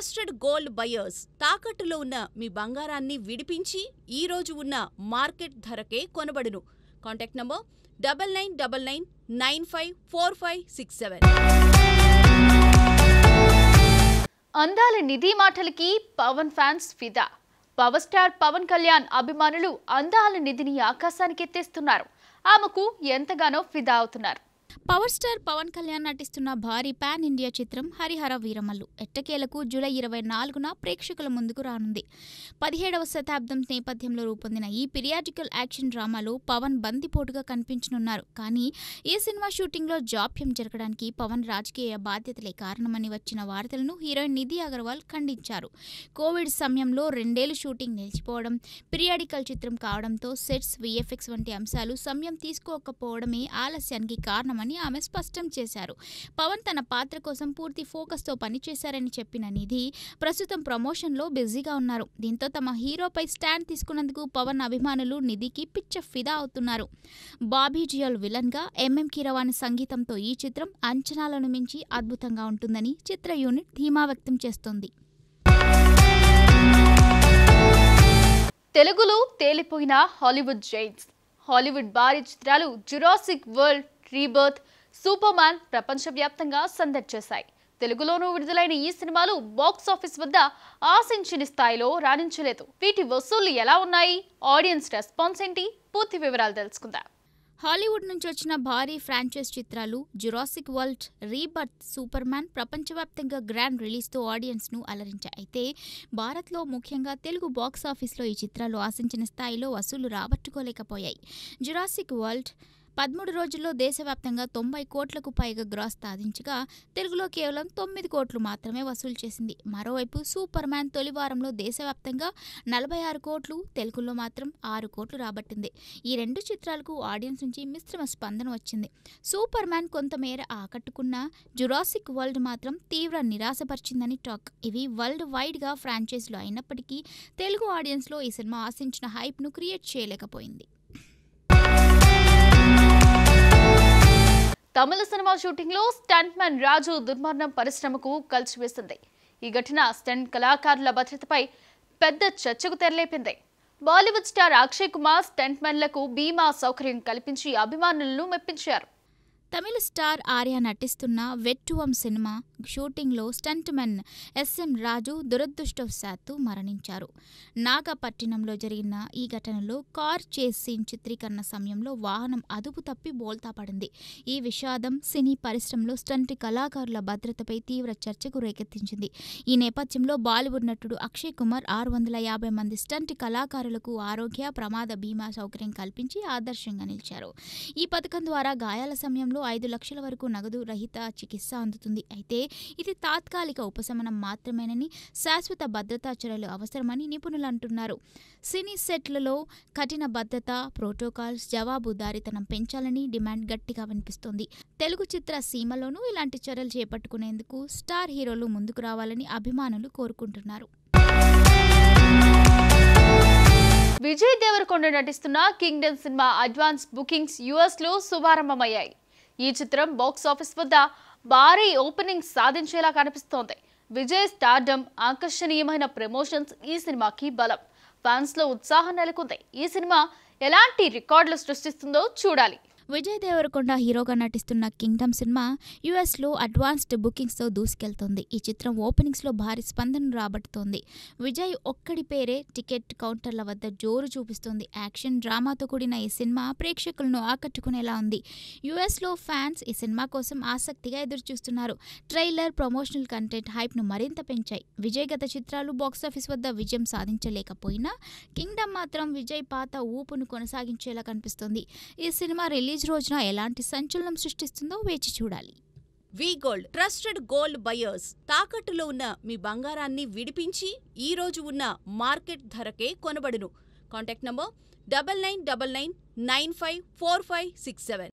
Trusted gold buyers తాకట్టులో ఉన్న మీ బంగారాన్ని విడిపించి ఈ రోజు ఉన్న మార్కెట్ ధరకే కొనబడును. Contact number 9999954567. అందాల నిధి మాటలకి పవన్ ఫ్యాన్స్ ఫిదా. పవర్ స్టార్ పవన్ కళ్యాణ్ అభిమానులు అందాల నిధిని ఆకాశానికి ఎత్తేస్తున్నారు. ఆమెకు ఎంతగానో ఫిదా అవుతున్నారు. పవర్ స్టార్ పవన్ కళ్యాణ్ నటిస్తున్న భారీ పాన్ ఇండియా చిత్రం హరిహర వీరమల్లు ఎట్టకేలకు జూలై 24న ప్రేక్షకుల ముందుకు రానుంది. 17వ శతాబ్దం నేపథ్యంలో రూపొందిన ఈ పీరియాడికల్ యాక్షన్ డ్రామాలో పవన్ బందిపోటుగా కనిపించనున్నారు. కానీ ఈ సినిమా షూటింగ్లో జాప్యం జరగడానికి పవన్ రాజకీయ బాధ్యతలే కారణమని వచ్చిన వార్తలను హీరోయిన్ నిధి అగర్వాల్ ఖండించారు. కోవిడ్ సమయంలో 2 ఏళ్లు షూటింగ్ నిలిచిపోవడం, పీరియాడికల్ చిత్రం కావడంతో సెట్స్, విఎఫ్ఎక్స్ వంటి అంశాలు సమయం తీసుకోకపోవడమే ఆలస్యానికి కారణమని ఆమె స్పష్టం చేశారు. పవన్ తన పాత్ర కోసం పూర్తి ఫోకస్తో పనిచేశారని చెప్పిన నిధి ప్రస్తుతం ప్రమోషన్లో బిజీగా ఉన్నారు. దీంతో తమ హీరోపై స్టాండ్ తీసుకున్నందుకు పవన్ అభిమానులు నిధికి పిచ్చ ఫిదా అవుతున్నారు. బాబీ జియోల్ విలన్గా ఎంఎం కీరవాణి సంగీతంతో ఈ చిత్రం అంచనాలను మించి అద్భుతంగా ఉంటుందని చిత్ర యూనిట్ ధీమా వ్యక్తం చేస్తోంది. తెలుగులో తేలిపోయిన హాలీవుడ్ జైంట్స్. హాలీవుడ్ భారీ చిత్రాలు Jurassic world, rebirth, super man ప్రపంచవ్యాప్తంగా సందడి చేశాయి. తెలుగులోనూ విడుదలైన ఈ సినిమాలు బాక్స్ ఆఫీస్ వద్ద ఆశించిన స్థాయిలో రాణించలేదు. వీటి వసూళ్లు ఎలా ఉన్నాయి, ఆడియన్స్ రెస్పాన్స్ ఏంటి, పూర్తి వివరాలు తెలుసుకుందాం. హాలీవుడ్ నుంచి వచ్చిన భారీ ఫ్రాంచైజ్ చిత్రాలు Jurassic world, rebirth, super man ప్రపంచవ్యాప్తంగా గ్రాండ్ రిలీజ్తో ఆడియన్స్ను అలరించాయి. అయితే భారత్లో ముఖ్యంగా తెలుగు బాక్స్ ఆఫీస్లో ఈ చిత్రాలు ఆశించిన స్థాయిలో వసూలు రాబట్టుకోలేకపోయాయి. జురాసిక్ వరల్డ్ 13 రోజుల్లో దేశవ్యాప్తంగా 90 కోట్లకు పైగా గ్రాస్ సాధించగా తెలుగులో కేవలం 9 కోట్లు మాత్రమే వసూలు చేసింది. మరోవైపు సూపర్ మ్యాన్ తొలి వారంలో దేశవ్యాప్తంగా 46 కోట్లు, తెలుగులో మాత్రం 6 కోట్లు రాబట్టింది. ఈ 2 చిత్రాలకు ఆడియన్స్ నుంచి మిశ్రమ స్పందన వచ్చింది. సూపర్ మ్యాన్ కొంతమేర ఆకట్టుకున్న జురాసిక్ వరల్డ్ మాత్రం తీవ్ర నిరాశపరిచిందని టాక్. ఇవి వరల్డ్ వైడ్గా ఫ్రాంచైజీలు అయినప్పటికీ తెలుగు ఆడియన్స్లో ఈ సినిమా ఆశించిన హైప్ను క్రియేట్ చేయలేకపోయింది. తమిళ సినిమా షూటింగ్లో స్టంట్ మ్యాన్ రాజు దుర్మరణం పరిశ్రమకు కలిసివేసింది. ఈ ఘటన స్టంట్ కళాకారుల భద్రతపై పెద్ద చర్చకు తెరలేపింది. బాలీవుడ్ స్టార్ అక్షయ్ కుమార్ స్టంట్ మ్యాన్లకు బీమా సౌకర్యం కల్పించి అభిమానులను మెప్పించారు. తమిళ స్టార్ ఆర్య నటిస్తున్న వెట్టువం సినిమా షూటింగ్లో స్టంట్ మెన్ ఎస్ఎం రాజు దురదృష్టవశాత్తు మరణించారు. నాగపట్టినంలో జరిగిన ఈ ఘటనలో కార్ చేస్ సీన్ చిత్రీకరణ సమయంలో వాహనం అదుపు తప్పి బోల్తా పడింది. ఈ విషాదం సినీ పరిశ్రమలో స్టంట్ కళాకారుల భద్రతపై తీవ్ర చర్చకు రేకెత్తించింది. ఈ నేపథ్యంలో బాలీవుడ్ నటుడు అక్షయ్ కుమార్ 650 మంది స్టంట్ కళాకారులకు ఆరోగ్య ప్రమాద బీమా సౌకర్యం కల్పించి ఆదర్శంగా నిలిచారు. ఈ పథకం ద్వారా గాయాల సమయంలో 5 లక్షల వరకు నగదు రహిత చికిత్స అందుతుంది. అయితే ఇది తాత్కాలిక ఉపశమనం మాత్రమేనని, శాశ్వత భద్రతా చర్యలు అవసరమని నిపుణులు అంటున్నారు. సినీ సెట్లలో కఠిన భద్రత ప్రోటోకాల్స్, జవాబుదారీతనం పెంచాలని డిమాండ్ గట్టిగా వినిపిస్తోంది. తెలుగు చిత్ర సీమలోనూ ఇలాంటి చర్యలు చేపట్టుకునేందుకు స్టార్ హీరోలు ముందుకు రావాలని అభిమానులు కోరుకుంటున్నారు. విజయ్ దేవరకొండ నటిస్తున్న కింగ్డమ్ సినిమా అడ్వాన్స్ బుకింగ్స్ యుఎస్లో శుభారంభమయ్యాయి. ఈ చిత్రం బాక్స్ ఆఫీస్ వద్ద భారీ ఓపెనింగ్ సాధించేలా కనిపిస్తోంది. విజయ్ స్టార్డమ్, ఆకర్షణీయమైన ప్రమోషన్స్ ఈ సినిమాకి బలం. ఫ్యాన్స్లో ఉత్సాహం నెలకొంది. ఈ సినిమా ఎలాంటి రికార్డులు సృష్టిస్తుందో చూడాలి. విజయ్ దేవరకొండ హీరోగా నటిస్తున్న కింగ్డమ్ సినిమా యుఎస్లో అడ్వాన్స్డ్ బుకింగ్స్తో దూసుకెళ్తోంది. ఈ చిత్రం ఓపెనింగ్స్లో భారీ స్పందన రాబడుతోంది. విజయ్ ఒక్కడి పేరే టికెట్ కౌంటర్ల వద్ద జోరు చూపిస్తోంది. యాక్షన్ డ్రామాతో కూడిన ఈ సినిమా ప్రేక్షకులను ఆకట్టుకునేలా ఉంది. యుఎస్లో ఫ్యాన్స్ ఈ సినిమా కోసం ఆసక్తిగా ఎదురుచూస్తున్నారు. ట్రైలర్, ప్రమోషనల్ కంటెంట్ హైప్ను మరింత పెంచాయి. విజయ్ గత చిత్రాలు బాక్సాఫీస్ వద్ద విజయం సాధించలేకపోయినా కింగ్డమ్ మాత్రం విజయ్ పాత ఊపును కొనసాగించేలా కనిపిస్తోంది. ఈ సినిమా రిలీజ్ రోజున ఎలాంటి సంచలనం సృష్టిస్తుందో వేచి చూడాలి. వి గోల్డ్ ట్రస్టెడ్ గోల్డ్ బయర్స్ తాకట్టులో ఉన్న మీ బంగారాన్ని విడిపించి ఈ రోజు ఉన్న మార్కెట్ ధరకే కొనబడును. Contact number 9999954567.